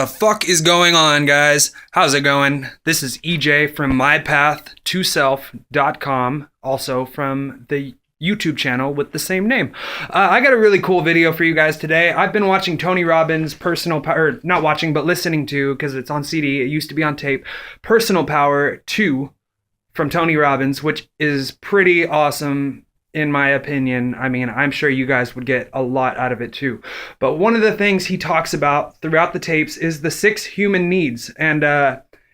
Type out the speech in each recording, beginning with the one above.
The fuck is going on, guys? How's it going? This is EJ from mypath2self.com, also from the YouTube channel with the same name. I got a really cool video for you guys today. I've been watching Tony Robbins' Personal Power, not watching, but listening to, because it's on CD, it used to be on tape, Personal Power 2 from Tony Robbins, which is pretty awesome in my opinion. I mean, I'm sure you guys would get a lot out of it too. But one of the things he talks about throughout the tapes is the 6 human needs. And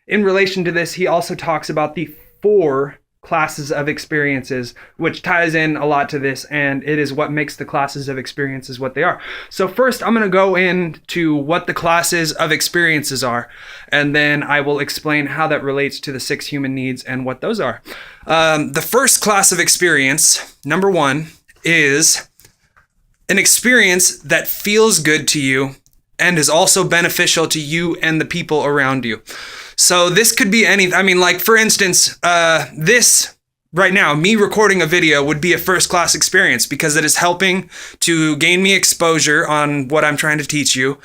in relation to this, he also talks about the 4 classes of experiences, which ties in a lot to this, and it is what makes the classes of experiences what they are. So first, I'm going to go into what the classes of experiences are, and then I will explain how that relates to the 6 human needs and what those are. The first class of experience, number 1, is an experience that feels good to you and is also beneficial to you and the people around you. So this could be anything. I mean, like, for instance, this right now, me recording a video would be a first class experience because it is helping to gain me exposure on what I'm trying to teach you.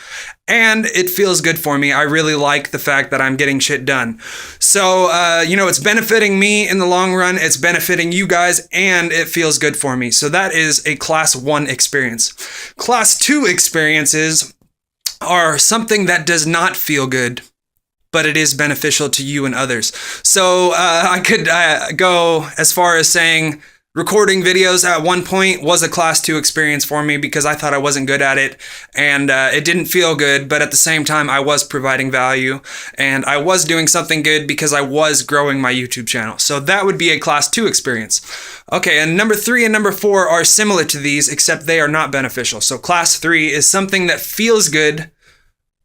And it feels good for me. I really like the fact that I'm getting shit done. So, it's benefiting me in the long run. It's benefiting you guys, and it feels good for me. So that is a class 1 experience. Class 2 experiences are something that does not feel good, but it is beneficial to you and others. So I could go as far as saying recording videos at one point was a class 2 experience for me because I thought I wasn't good at it, and it didn't feel good, but at the same time I was providing value and I was doing something good because I was growing my YouTube channel. So that would be a class 2 experience. Okay, and number 3 and number 4 are similar to these, except they are not beneficial. So class 3 is something that feels good,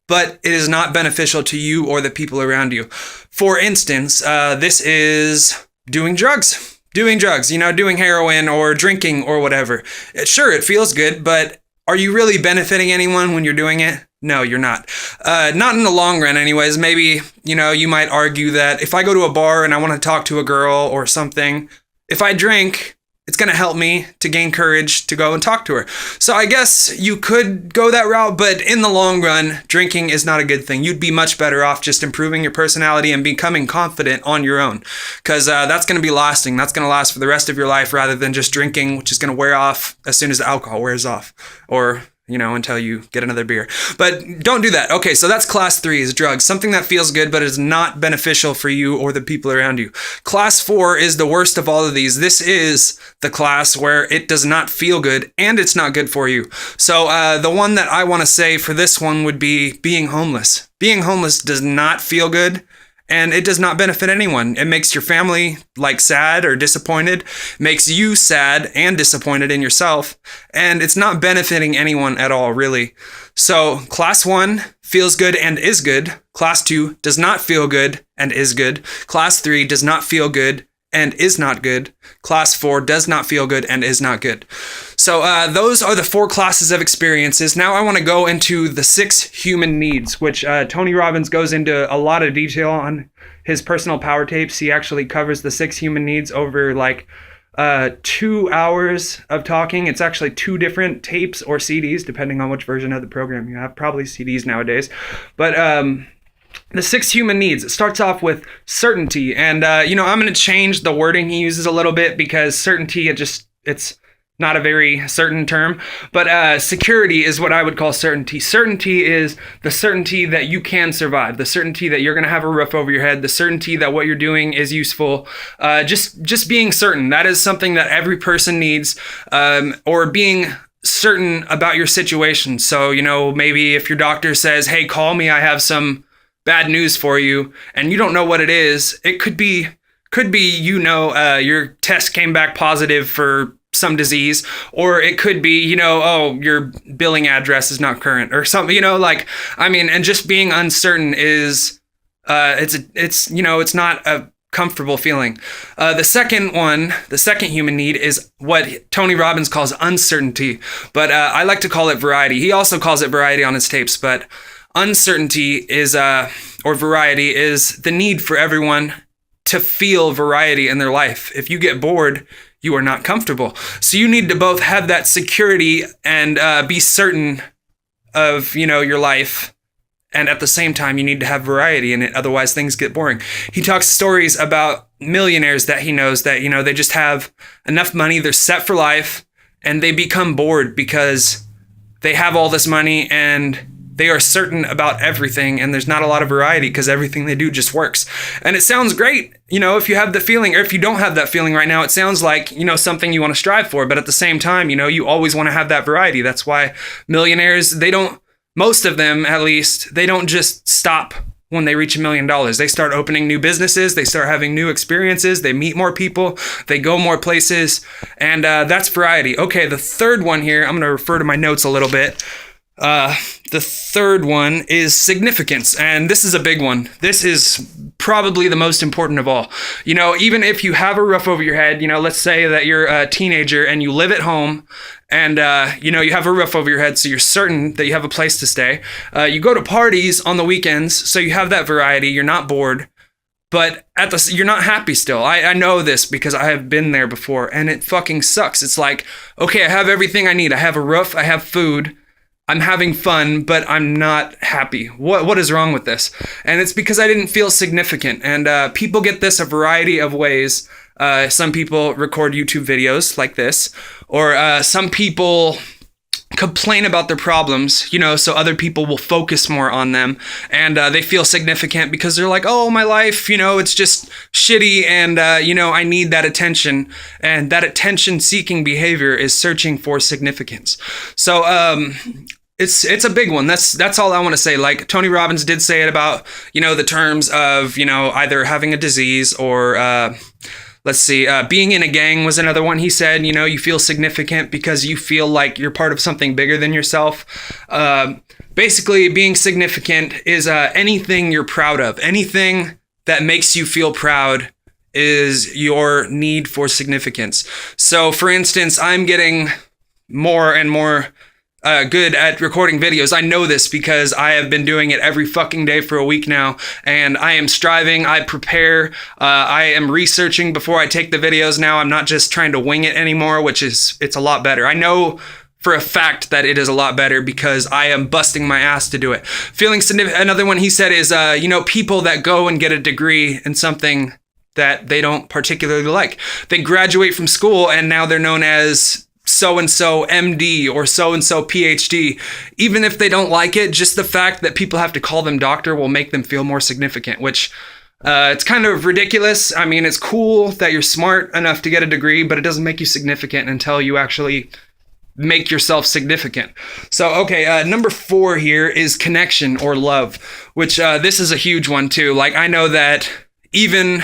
but it is not beneficial to you or the people around you. For instance, this is doing drugs. Doing heroin or drinking or whatever. Sure, it feels good, but are you really benefiting anyone when you're doing it? No, you're not. Not in the long run anyways. Maybe, you might argue that if I go to a bar and I want to talk to a girl or something, if I drink, it's going to help me to gain courage to go and talk to her. So I guess you could go that route, but in the long run, drinking is not a good thing. You'd be much better off just improving your personality and becoming confident on your own, because that's going to be lasting. That's going to last for the rest of your life rather than just drinking, which is going to wear off as soon as the alcohol wears off, or until you get another beer. But don't do that. Okay, so that's class 3 is drugs. Something that feels good but is not beneficial for you or the people around you. Class 4 is the worst of all of these. This is the class where it does not feel good and it's not good for you. So the one that I want to say for this one would be being homeless. Being homeless does not feel good, and it does not benefit anyone. It makes your family sad or disappointed, makes you sad and disappointed in yourself, and it's not benefiting anyone at all, really. So class 1 feels good and is good. Class 2 does not feel good and is good. Class 3 does not feel good and is not good. Class 4 does not feel good and is not good. So those are the 4 classes of experiences. Now I want to go into the 6 human needs, which Tony Robbins goes into a lot of detail on his Personal Power tapes. He actually covers the 6 human needs over 2 hours of talking. It's actually 2 different tapes or CDs, depending on which version of the program you have. Probably CDs nowadays. But the 6 human needs. It starts off with certainty. And, I'm going to change the wording he uses a little bit because certainty, it's not a very certain term. But security is what I would call certainty. Certainty is the certainty that you can survive, the certainty that you're going to have a roof over your head, the certainty that what you're doing is useful. Just being certain. That is something that every person needs, or being certain about your situation. So, maybe if your doctor says, hey, call me, I have some bad news for you, and you don't know what it is, it could be your test came back positive for some disease, or it could be, your billing address is not current or something, and just being uncertain is, it's not a comfortable feeling. The second human need is what Tony Robbins calls uncertainty, but I like to call it variety. He also calls it variety on his tapes, but uncertainty is, or variety is the need for everyone to feel variety in their life. If you get bored, you are not comfortable. So you need to both have that security and be certain of, your life And at the same time, you need to have variety in it. Otherwise, things get boring. He talks stories about millionaires that he knows that, they just have enough money. They're set for life and they become bored because they have all this money and they are certain about everything. And there's not a lot of variety because everything they do just works. And it sounds great, if you have the feeling, or if you don't have that feeling right now, it sounds like, something you want to strive for. But at the same time, you always want to have that variety. That's why millionaires, most of them, at least, they don't just stop when they reach $1 million. They start opening new businesses. They start having new experiences. They meet more people. They go more places. And that's variety. Okay, the third one here, I'm going to refer to my notes a little bit. The third one is significance. And this is a big one. This is probably the most important of all. Even if you have a roof over your head, let's say that you're a teenager and you live at home and, you have a roof over your head, so you're certain that you have a place to stay. You go to parties on the weekends, so you have that variety. You're not bored, but you're not happy still. I know this because I have been there before, and it fucking sucks. It's like, okay, I have everything I need. I have a roof. I have food. I'm having fun, but I'm not happy. What is wrong with this? And it's because I didn't feel significant. And people get this a variety of ways. Some people record YouTube videos like this, or some people complain about their problems, so other people will focus more on them, and they feel significant because they're like, oh, my life, it's just shitty, and I need that attention, and that attention-seeking behavior is searching for significance. So it's a big one. That's all I want to say. Like Tony Robbins did say it about, the terms of, either having a disease or being in a gang was another one. He said, you feel significant because you feel like you're part of something bigger than yourself. Basically, being significant is anything you're proud of. Anything that makes you feel proud is your need for significance. So, for instance, I'm getting more and more good at recording videos. I know this because I have been doing it every fucking day for a week now, and I am striving. I prepare. I am researching before I take the videos now. I'm not just trying to wing it anymore, it's a lot better. I know for a fact that it is a lot better because I am busting my ass to do it. Feeling significant. Another one he said is, people that go and get a degree in something that they don't particularly like. They graduate from school and now they're known as so-and-so MD or so-and-so PhD. Even if they don't like it, just the fact that people have to call them doctor will make them feel more significant, which it's kind of ridiculous. I mean, it's cool that you're smart enough to get a degree, but it doesn't make you significant until you actually make yourself significant. So, okay, number 4 here is connection or love, which this is a huge one too. Like, I know that even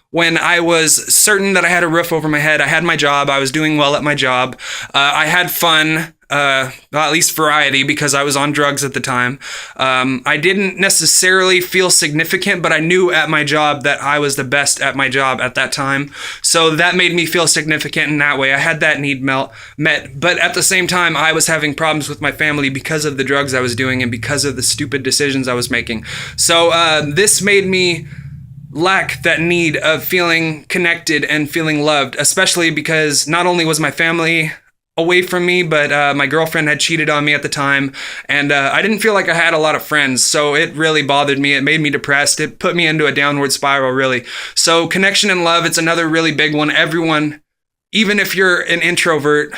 when I was certain that I had a roof over my head, I had my job, I was doing well at my job, I had fun, at least variety, because I was on drugs at the time. I didn't necessarily feel significant, but I knew at my job that I was the best at my job at that time. So that made me feel significant in that way. I had that need met. But at the same time, I was having problems with my family because of the drugs I was doing and because of the stupid decisions I was making. So this made me lack that need of feeling connected and feeling loved, especially because not only was my family away from me, but my girlfriend had cheated on me at the time, and I didn't feel like I had a lot of friends, so it really bothered me. It made me depressed. It put me into a downward spiral, really. So connection and love, it's another really big one. Everyone, even if you're an introvert,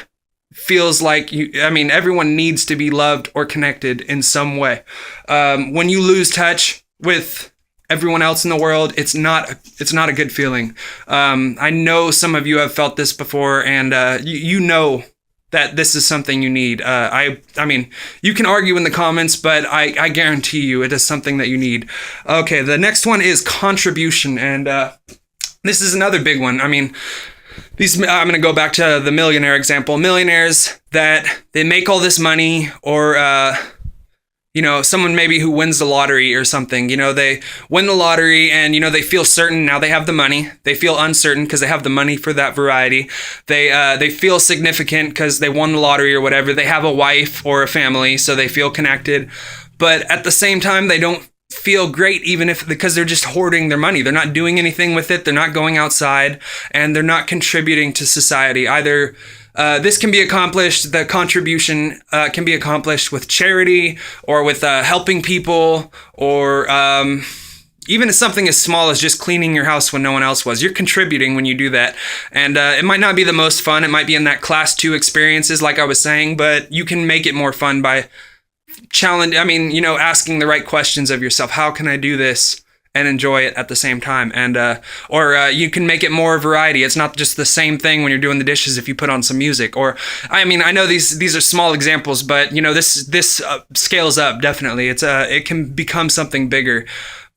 feels like everyone needs to be loved or connected in some way. When you lose touch with everyone else in the world, it's not a good feeling. I know some of you have felt this before, and you know that this is something you need. I mean, you can argue in the comments, but I guarantee you it is something that you need. Okay, the next one is contribution, and this is another big one. I mean, I'm going to go back to the millionaire example. Millionaires that they make all this money, or someone maybe who wins the lottery or something, they win the lottery and, they feel certain now they have the money. They feel uncertain because they have the money for that variety. They feel significant because they won the lottery or whatever. They have a wife or a family, so they feel connected. But at the same time, they don't feel great because they're just hoarding their money. They're not doing anything with it. They're not going outside, and they're not contributing to society either. This can be accomplished, the contribution can be accomplished with charity or with helping people, or even something as small as just cleaning your house when no one else was. You're contributing when you do that. And it might not be the most fun. It might be in that class 2 experiences, like I was saying, but you can make it more fun by asking the right questions of yourself. How can I do this and enjoy it at the same time? And you can make it more variety. It's not just the same thing when you're doing the dishes if you put on some music. Or I know these are small examples, but this scales up definitely. It can become something bigger.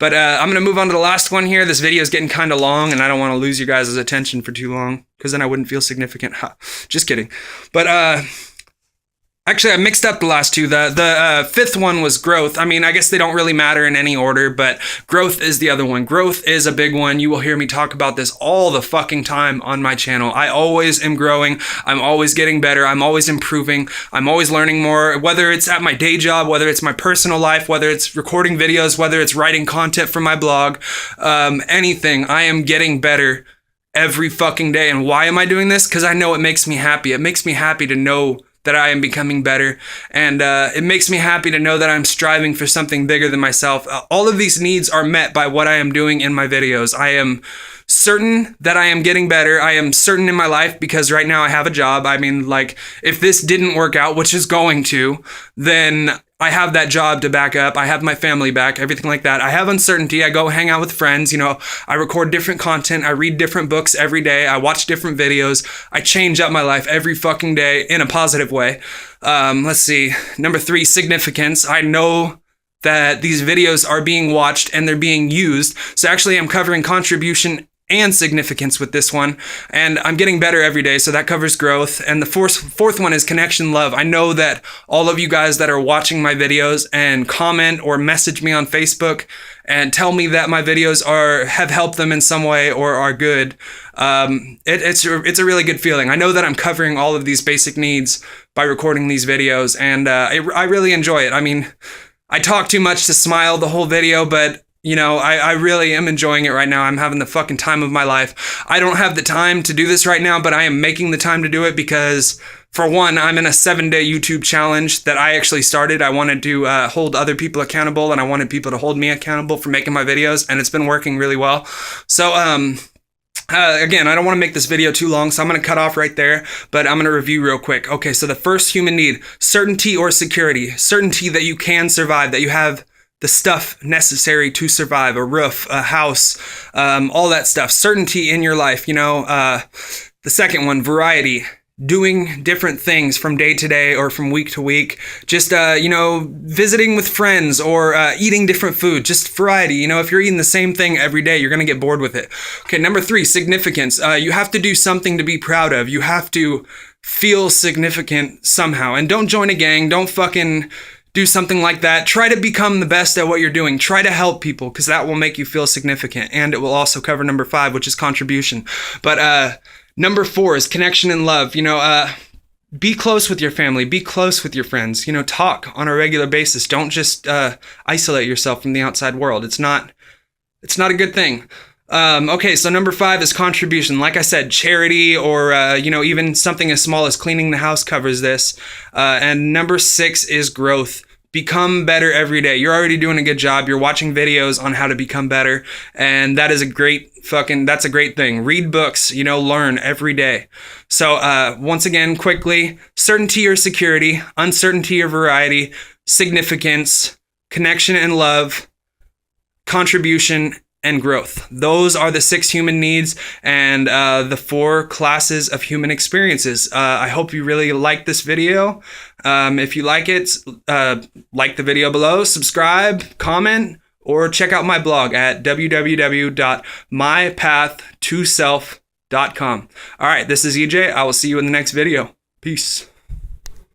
But I'm gonna move on to the last one here. This video is getting kind of long, and I don't want to lose you guys' attention for too long, because then I wouldn't feel significant. Just kidding. But actually, I mixed up the last two. The fifth one was growth. I guess they don't really matter in any order, but growth is the other one. Growth is a big one. You will hear me talk about this all the fucking time on my channel. I always am growing. I'm always getting better. I'm always improving. I'm always learning more, whether it's at my day job, whether it's my personal life, whether it's recording videos, whether it's writing content for my blog, anything. I am getting better every fucking day. And why am I doing this? Because I know it makes me happy. It makes me happy to know that I am becoming better, and it makes me happy to know that I'm striving for something bigger than myself. All of these needs are met by what I am doing in my videos. I am certain that I am getting better. I am certain in my life because right now I have a job. If this didn't work out, which is going to, then I have that job to back up. I have my family back, everything like that. I have uncertainty. I go hang out with friends. I record different content. I read different books every day. I watch different videos. I change up my life every fucking day in a positive way. Let's see. Number 3, significance. I know that these videos are being watched and they're being used. So actually I'm covering contribution and significance with this one, and I'm getting better every day, so that covers growth. And the fourth one is connection, love. I know that all of you guys that are watching my videos and comment or message me on Facebook and tell me that my videos have helped them in some way or are good, it's a really good feeling. I know that I'm covering all of these basic needs by recording these videos, and I really enjoy it. I talk too much to smile the whole video, but I really am enjoying it right now. I'm having the fucking time of my life. I don't have the time to do this right now, but I am making the time to do it because, for one, I'm in a 7-day YouTube challenge that I actually started. I wanted to hold other people accountable, and I wanted people to hold me accountable for making my videos, and it's been working really well. So, again, I don't want to make this video too long, so I'm going to cut off right there, but I'm going to review real quick. Okay, so the first human need, certainty or security. Certainty that you can survive, that you have the stuff necessary to survive, a roof, a house, all that stuff. Certainty in your life, the second one, variety. Doing different things from day to day or from week to week. Just, visiting with friends or eating different food. Just variety. If you're eating the same thing every day, you're going to get bored with it. Okay, number 3, significance. You have to do something to be proud of. You have to feel significant somehow. And don't join a gang. Don't fucking do something like that. Try to become the best at what you're doing. Try to help people, because that will make you feel significant. And it will also cover number 5, which is contribution. But number 4 is connection and love. Be close with your family. Be close with your friends. Talk on a regular basis. Don't just isolate yourself from the outside world. It's not a good thing. Okay, so number 5 is contribution. Like I said, charity or, even something as small as cleaning the house covers this. And number 6 is growth. Become better every day. You're already doing a good job. You're watching videos on how to become better. And that is that's a great thing. Read books, learn every day. So, once again, quickly, certainty or security, uncertainty or variety, significance, connection and love, contribution, and growth. Those are the 6 human needs and the 4 classes of human experiences. I hope you really like this video. If you like it, like the video below, subscribe, comment, or check out my blog at www.mypath2self.com. All right, this is EJ. I will see you in the next video. Peace.